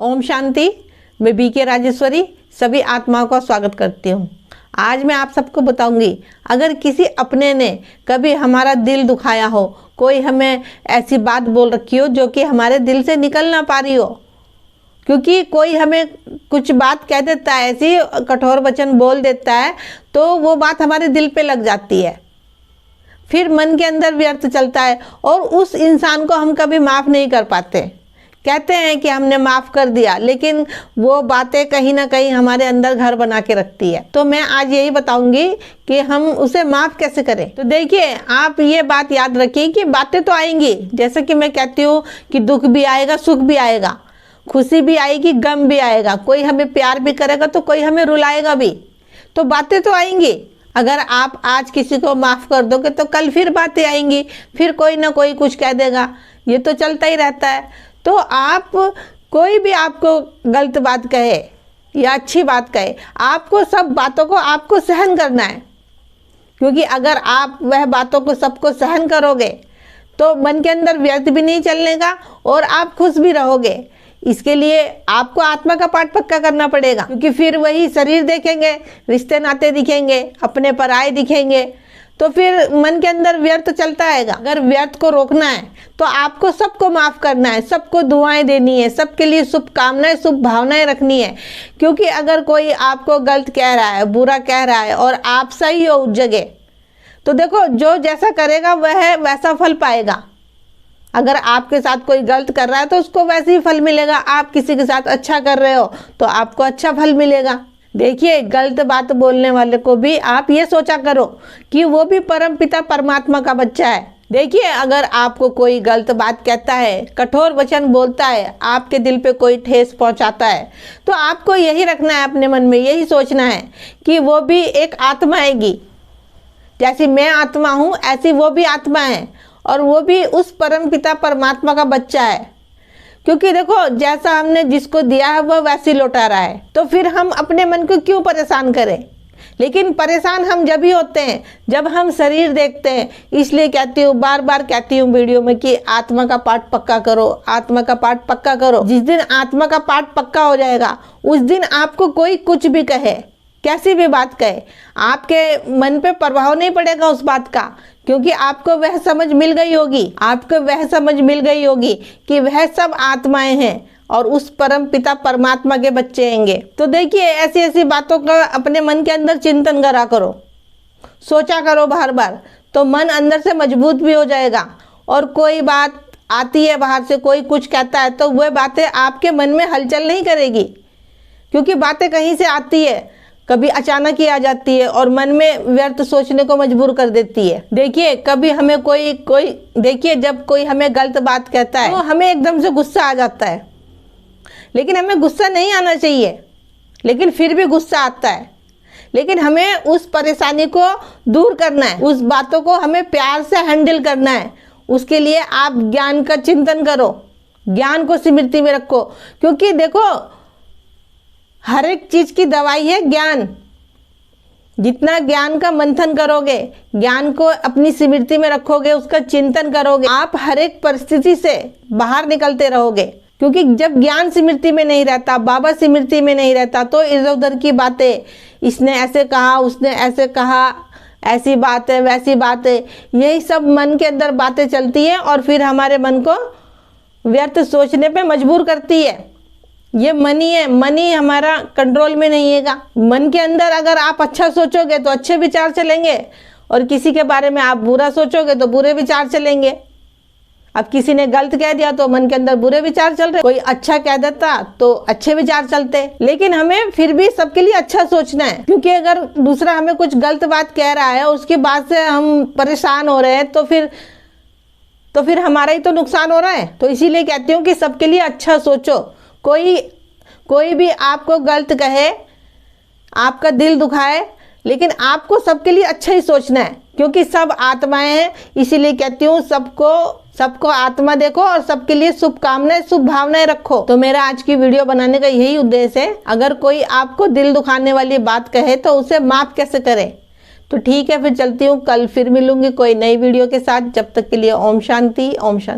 ओम शांति। मैं बीके राजेश्वरी सभी आत्माओं का स्वागत करती हूँ। आज मैं आप सबको बताऊंगी, अगर किसी अपने ने कभी हमारा दिल दुखाया हो, कोई हमें ऐसी बात बोल रखी हो जो कि हमारे दिल से निकल ना पा रही हो, क्योंकि कोई हमें कुछ बात कह देता है, ऐसी कठोर वचन बोल देता है, तो वो बात हमारे दिल पे लग जाती है। फिर मन के अंदर व्यर्थ चलता है और उस इंसान को हम कभी माफ़ नहीं कर पाते। कहते हैं कि हमने माफ़ कर दिया, लेकिन वो बातें कहीं ना कहीं हमारे अंदर घर बना के रखती है। तो मैं आज यही बताऊंगी कि हम उसे माफ़ कैसे करें। तो देखिए, आप ये बात याद रखिए कि बातें तो आएंगी, जैसे कि मैं कहती हूँ कि दुख भी आएगा, सुख भी आएगा, खुशी भी आएगी, गम भी आएगा। कोई हमें प्यार भी करेगा तो कोई हमें रुलाएगा भी। तो बातें तो आएंगी। अगर आप आज किसी को माफ़ कर दोगे तो कल फिर बातें आएंगी, फिर कोई ना कोई कुछ कह देगा। ये तो चलता ही रहता है। तो आप कोई भी आपको गलत बात कहे या अच्छी बात कहे, आपको सब बातों को आपको सहन करना है, क्योंकि अगर आप वह बातों को सबको सहन करोगे तो मन के अंदर व्यर्थ भी नहीं चलने का और आप खुश भी रहोगे। इसके लिए आपको आत्मा का पाठ पक्का करना पड़ेगा, क्योंकि फिर वही शरीर देखेंगे, रिश्ते नाते दिखेंगे, अपने पराये दिखेंगे, तो फिर मन के अंदर व्यर्थ चलता आएगा। अगर व्यर्थ को रोकना है तो आपको सबको माफ़ करना है, सबको दुआएं देनी है, सबके लिए शुभकामनाएं, शुभ भावनाएं रखनी है। क्योंकि अगर कोई आपको गलत कह रहा है, बुरा कह रहा है और आप सही हो उस जगह, तो देखो, जो जैसा करेगा वह वैसा फल पाएगा। अगर आपके साथ कोई गलत कर रहा है तो उसको वैसे ही फल मिलेगा। आप किसी के साथ अच्छा कर रहे हो तो आपको अच्छा फल मिलेगा। देखिए, गलत बात बोलने वाले को भी आप ये सोचा करो कि वो भी परम पिता परमात्मा का बच्चा है। देखिए, अगर आपको कोई गलत बात कहता है, कठोर वचन बोलता है, आपके दिल पे कोई ठेस पहुंचाता है, तो आपको यही रखना है अपने मन में, यही सोचना है कि वो भी एक आत्मा आएगी। जैसी मैं आत्मा हूँ ऐसी वो भी आत्मा है और वो भी उस परम पिता परमात्मा का बच्चा है। क्योंकि देखो, जैसा हमने जिसको दिया है वह वैसे लौटा रहा है। तो फिर हम अपने मन को क्यों परेशान करें। लेकिन परेशान हम जब ही होते हैं जब हम शरीर देखते हैं। इसलिए कहती हूँ, बार बार कहती हूँ वीडियो में कि आत्मा का पाठ पक्का करो, आत्मा का पाठ पक्का करो। जिस दिन आत्मा का पाठ पक्का हो जाएगा उस दिन आपको कोई कुछ भी कहे, कैसी भी बात कहे, आपके मन पे प्रभाव नहीं पड़ेगा उस बात का, क्योंकि आपको वह समझ मिल गई होगी, आपको वह समझ मिल गई होगी कि वह सब आत्माएं हैं और उस परम पिता परमात्मा के बच्चे होंगे। तो देखिए, ऐसी ऐसी बातों का अपने मन के अंदर चिंतन करा करो, सोचा करो बार बार, तो मन अंदर से मजबूत भी हो जाएगा। और कोई बात आती है बाहर से, कोई कुछ कहता है, तो वह बातें आपके मन में हलचल नहीं करेगी, क्योंकि बातें कहीं से आती है, कभी अचानक ही आ जाती है और मन में व्यर्थ सोचने को मजबूर कर देती है। देखिए, कभी हमें कोई देखिए, जब कोई हमें गलत बात कहता है तो हमें एकदम से गुस्सा आ जाता है, लेकिन हमें गुस्सा नहीं आना चाहिए, लेकिन फिर भी गुस्सा आता है। लेकिन हमें उस परेशानी को दूर करना है, उस बातों को हमें प्यार से हैंडल करना है। उसके लिए आप ज्ञान का चिंतन करो, ज्ञान को स्मृति में रखो, क्योंकि देखो, हर एक चीज की दवाई है ज्ञान। जितना ज्ञान का मंथन करोगे, ज्ञान को अपनी स्मृति में रखोगे, उसका चिंतन करोगे, आप हर एक परिस्थिति से बाहर निकलते रहोगे। क्योंकि जब ज्ञान स्मृति में नहीं रहता, बाबा स्मृति में नहीं रहता, तो इधर उधर की बातें, इसने ऐसे कहा, उसने ऐसे कहा, ऐसी बात है, वैसी बात है, यही सब मन के अंदर बातें चलती हैं और फिर हमारे मन को व्यर्थ सोचने पे मजबूर करती है। ये मन ही है, मन ही हमारा कंट्रोल में नहीं है। मन के अंदर अगर आप अच्छा सोचोगे तो अच्छे विचार चलेंगे, और किसी के बारे में आप बुरा सोचोगे तो बुरे विचार चलेंगे। अब किसी ने गलत कह दिया तो मन के अंदर बुरे विचार चल रहे, कोई अच्छा कह देता तो अच्छे विचार चलते। लेकिन हमें फिर भी सबके लिए अच्छा सोचना है, क्योंकि अगर दूसरा हमें कुछ गलत बात कह रहा है, उसकी बात से हम परेशान हो रहे हैं, तो फिर हमारा ही तो नुकसान हो रहा है। तो इसीलिए कहती हूँ कि सबके लिए अच्छा सोचो। कोई भी आपको गलत कहे, आपका दिल दुखाए, लेकिन आपको सबके लिए अच्छा ही सोचना है, क्योंकि सब आत्माएं हैं। इसीलिए कहती हूँ, सबको आत्मा देखो और सबके लिए शुभकामनाएं, शुभ भावनाएं रखो। तो मेरा आज की वीडियो बनाने का यही उद्देश्य है। अगर कोई आपको दिल दुखाने वाली बात कहे तो उसे माफ कैसे करें। तो ठीक है, फिर चलती हूँ, कल फिर मिलूंगी कोई नई वीडियो के साथ। जब तक के लिए ओम शांति, ओम शांति।